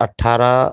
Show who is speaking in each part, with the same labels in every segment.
Speaker 1: 18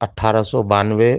Speaker 1: 1892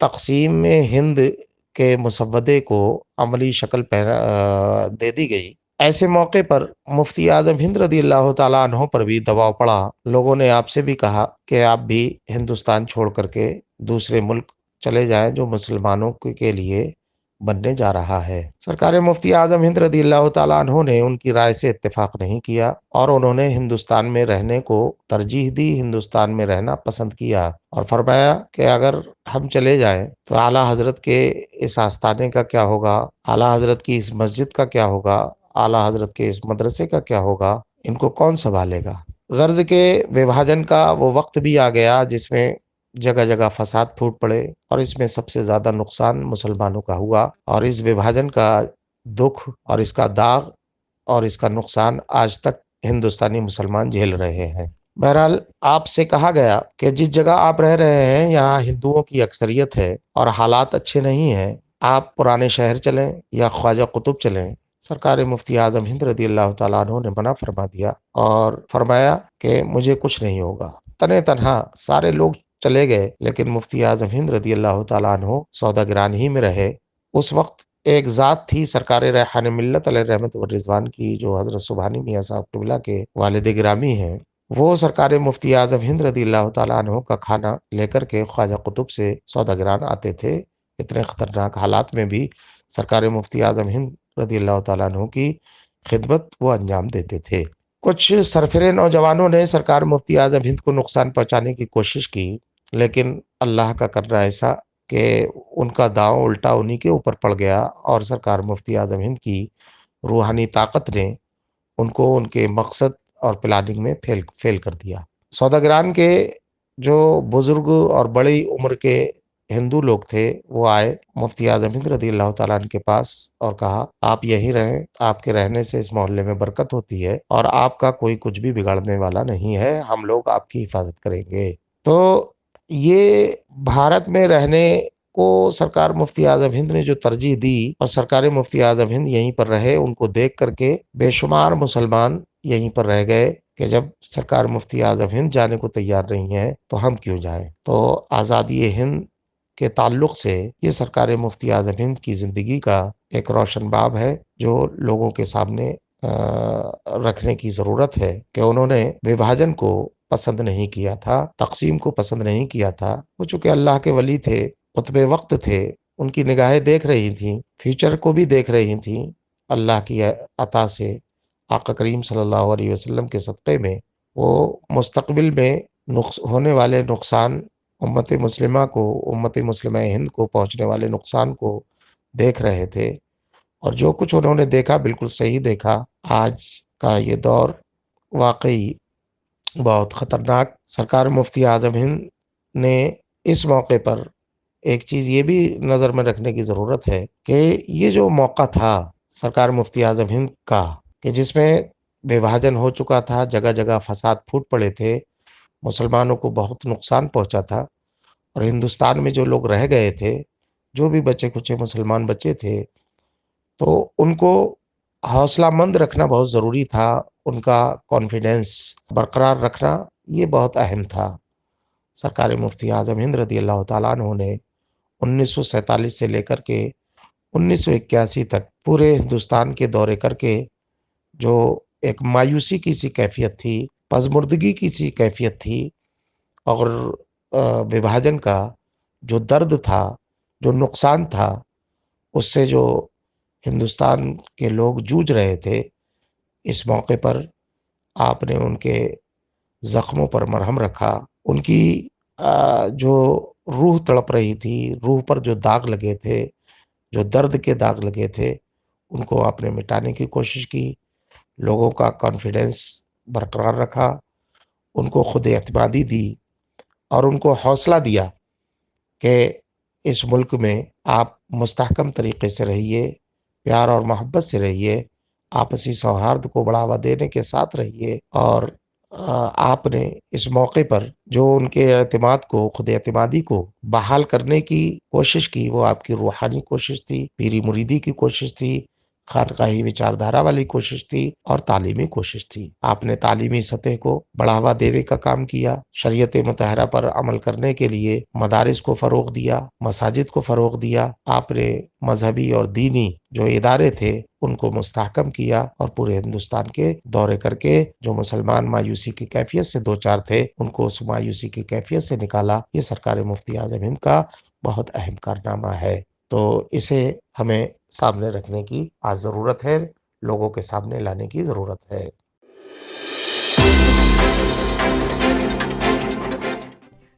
Speaker 1: تقسیم ہند کے مسودے کو عملی شکل دے دی گئی، ایسے موقع پر مفتی اعظم ہند رضی اللہ تعالیٰ عنہ پر بھی دباؤ پڑا۔ لوگوں نے آپ سے بھی کہا کہ آپ بھی ہندوستان چھوڑ کر کے دوسرے ملک چلے جائیں جو مسلمانوں کے لیے بننے جا رہا ہے۔ سرکار مفتی اعظم ہند رضی اللہ تعالیٰ عنہ نے ان کی رائے سے اتفاق نہیں کیا اور انہوں نے ہندوستان میں رہنے کو ترجیح دی، ہندوستان میں رہنا پسند کیا اور فرمایا کہ اگر ہم چلے جائیں تو اعلیٰ حضرت کے اس آستانے کا کیا ہوگا، اعلیٰ حضرت کی اس مسجد کا کیا ہوگا، اعلیٰ حضرت کے اس مدرسے کا کیا ہوگا، ان کو کون سنبھالے گا۔ غرض کے وبھاجن کا وہ وقت بھی آ گیا جس میں جگہ جگہ فساد پھوٹ پڑے اور اس میں سب سے زیادہ نقصان مسلمانوں کا ہوا، اور اس وبھاجن کا دکھ اور اس کا داغ اور اس کا نقصان آج تک ہندوستانی مسلمان جھیل رہے ہیں۔ بہرحال آپ سے کہا گیا کہ جس جگہ آپ رہ رہے ہیں یہاں ہندوؤں کی اکثریت ہے اور حالات اچھے نہیں ہیں، آپ پرانے شہر چلیں یا خواجہ قطب چلیں۔ سرکار مفتی اعظم ہند رضی اللہ تعالیٰ عنہ نے منع فرما دیا اور فرمایا کہ مجھے کچھ نہیں ہوگا۔ تنہ تنہا سارے لوگ چلے گئے لیکن مفتی اعظم ہند رضی اللہ تعالیٰ عنہ سوداگران ہی میں رہے۔ اس وقت ایک ذات تھی سرکار ریحان ملت علیہ رحمت و رضوان کی، جو حضرت سبحانی میاں صاحب قبلہ کے والد گرامی ہیں۔ وہ سرکار مفتی اعظم ہند رضی اللہ تعالیٰ عنہ کا کھانا لے کر کے خواجہ قطب سے سوداگران آتے تھے۔ اتنے خطرناک حالات میں بھی سرکار مفتی اعظم ہند رضی اللہ تعالیٰ عنہ کی خدمت وہ انجام دیتے تھے۔ کچھ سرفرے نوجوانوں نے سرکار مفتی اعظم ہند کو نقصان پہنچانے کی کوشش کی، لیکن اللہ کا کرنا ایسا کہ ان کا داؤ الٹا انہی کے اوپر پڑ گیا اور سرکار مفتی اعظم ہند کی روحانی طاقت نے ان کو ان کے مقصد اور پلاننگ میں فیل کر دیا۔ سوداگران کے جو بزرگ اور بڑی عمر کے ہندو لوگ تھے وہ آئے مفتی اعظم ہند رضی اللہ تعالیٰ عنہ کے پاس اور کہا آپ یہیں رہیں، آپ کے رہنے سے اس محلے میں برکت ہوتی ہے اور آپ کا کوئی کچھ بھی بگاڑنے والا نہیں ہے، ہم لوگ آپ کی حفاظت کریں گے۔ تو یہ بھارت میں رہنے کو سرکار مفتی اعظم ہند نے جو ترجیح دی اور سرکار مفتی اعظم ہند یہیں پر رہے، ان کو دیکھ کر کے بے شمار مسلمان یہیں پر رہ گئے کہ جب سرکار مفتی اعظم ہند جانے کو تیار نہیں ہے تو ہم کیوں جائیں۔ تو آزادی ہند کے تعلق سے یہ سرکار مفتی اعظم ہند کی زندگی کا ایک روشن باب ہے جو لوگوں کے سامنے رکھنے کی ضرورت ہے کہ انہوں نے وبھاجن کو پسند نہیں کیا تھا، تقسیم کو پسند نہیں کیا تھا۔ وہ چونکہ اللہ کے ولی تھے، قطب وقت تھے، ان کی نگاہیں دیکھ رہی تھیں، فیوچر کو بھی دیکھ رہی تھیں۔ اللہ کی عطا سے آقا کریم صلی اللہ علیہ وسلم کے صدقے میں وہ مستقبل میں ہونے والے نقصان امت مسلمہ کو، امت مسلمہ ہند کو پہنچنے والے نقصان کو دیکھ رہے تھے، اور جو کچھ انہوں نے دیکھا بالکل صحیح دیکھا۔ آج کا یہ دور واقعی بہت خطرناک۔ سرکار مفتی اعظم ہند نے اس موقع پر ایک چیز یہ بھی نظر میں رکھنے کی ضرورت ہے کہ یہ جو موقع تھا سرکار مفتی اعظم ہند کا کہ جس میں وبھاجن ہو چکا تھا، جگہ جگہ فساد پھوٹ پڑے تھے، مسلمانوں کو بہت نقصان پہنچا تھا، اور ہندوستان میں جو لوگ رہ گئے تھے، جو بھی بچے کچے مسلمان بچے تھے، تو ان کو حوصلہ مند رکھنا بہت ضروری تھا، ان کا کانفیڈنس برقرار رکھنا یہ بہت اہم تھا۔ سرکار مفتی اعظم ہند رضی اللہ تعالیٰ عنہ نے 1947 سے لے کر کے 1981 تک پورے ہندوستان کے دورے کر کے جو ایک مایوسی کی سی کیفیت تھی، پژمردگی کی سی کیفیت تھی، اور وبھاجن کا جو درد تھا، جو نقصان تھا، اس سے جو ہندوستان کے لوگ جوجھ رہے تھے، اس موقع پر آپ نے ان کے زخموں پر مرہم رکھا، ان کی جو روح تڑپ رہی تھی، روح پر جو داغ لگے تھے، جو درد کے داغ لگے تھے، ان کو آپ نے مٹانے کی کوشش کی، لوگوں کا کانفیڈنس برقرار رکھا، ان کو خود اعتمادی دی اور ان کو حوصلہ دیا کہ اس ملک میں آپ مستحکم طریقے سے رہیے، پیار اور محبت سے رہیے، آپسی سوہارد کو بڑھاوا دینے کے ساتھ رہیے۔ اور آپ نے اس موقع پر جو ان کے اعتماد کو، خود اعتمادی کو بحال کرنے کی کوشش کی، وہ آپ کی روحانی کوشش تھی، پیری مریدی کی کوشش تھی، خانقاہی وچاردھارا والی کوشش تھی اور تعلیمی کوشش تھی۔ آپ نے تعلیمی سطح کو بڑھاوا دینے کا کام کیا، شریعت مطہرہ پر عمل کرنے کے لیے مدارس کو فروغ دیا، مساجد کو فروغ دیا۔ آپ نے مذہبی اور دینی جو ادارے تھے ان کو مستحکم کیا اور پورے ہندوستان کے دورے کر کے جو مسلمان مایوسی کی کیفیت سے دوچار تھے ان کو اس مایوسی کی کیفیت سے نکالا۔ یہ سرکار مفتی اعظم ہند کا بہت اہم کارنامہ ہے، تو اسے ہمیں سامنے رکھنے کی آج ضرورت ہے، لوگوں کے سامنے لانے کی ضرورت ہے۔